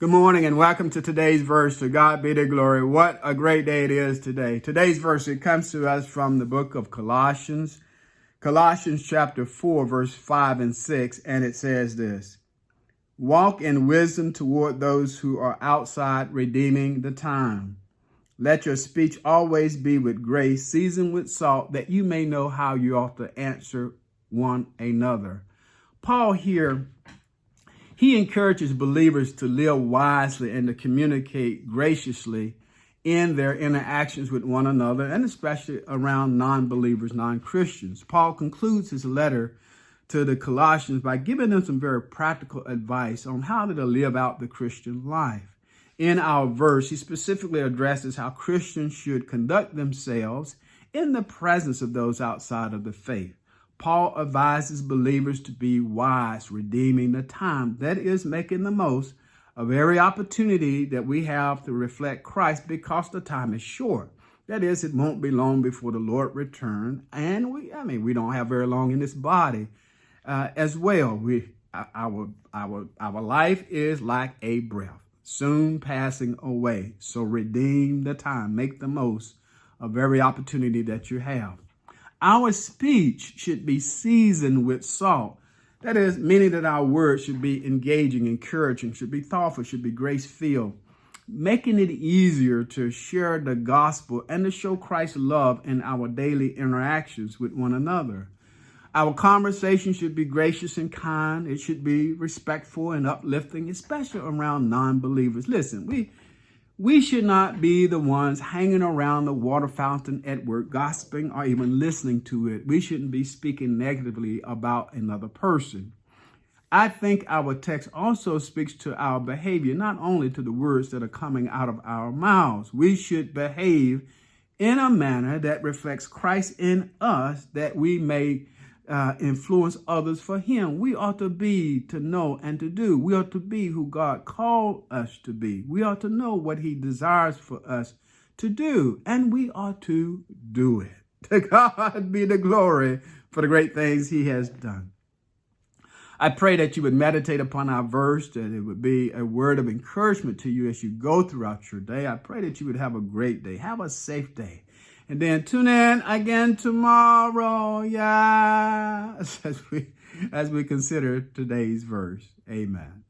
Good morning and welcome to today's verse. To God be the glory. What a great day it is today. Today's verse, it comes to us from the book of Colossians. Colossians chapter 4, verse 5 and 6. And it says this: walk in wisdom toward those who are outside, redeeming the time. Let your speech always be with grace, seasoned with salt, that you may know how you ought to answer one another. Paul here, he encourages believers to live wisely and to communicate graciously in their interactions with one another, and especially around non-believers, non-Christians. Paul concludes his letter to the Colossians by giving them some very practical advice on how to live out the Christian life. In our verse, he specifically addresses how Christians should conduct themselves in the presence of those outside of the faith. Paul advises believers to be wise, redeeming the time. That is, making the most of every opportunity that we have to reflect Christ, because the time is short. That is, it won't be long before the Lord returns. And we don't have very long in this body as well. Our life is like a breath, soon passing away. So redeem the time. Make the most of every opportunity that you have. Our speech should be seasoned with salt. That is, meaning that our words should be engaging, encouraging, should be thoughtful, should be grace-filled, making it easier to share the gospel and to show Christ's love in our daily interactions with one another. Our conversation should be gracious and kind. It should be respectful and uplifting, especially around non-believers. Listen, we should not be the ones hanging around the water fountain at work, gossiping or even listening to it. We shouldn't be speaking negatively about another person. I think our text also speaks to our behavior, not only to the words that are coming out of our mouths. We should behave in a manner that reflects Christ in us, that we may influence others for him. We ought to be, to know, and to do. We ought to be who God called us to be. We ought to know what he desires for us to do, and we ought to do it. To God be the glory for the great things he has done. I pray that you would meditate upon our verse, that it would be a word of encouragement to you as you go throughout your day. I pray that you would have a great day. Have a safe day. And then tune in again tomorrow, as we consider today's verse. Amen.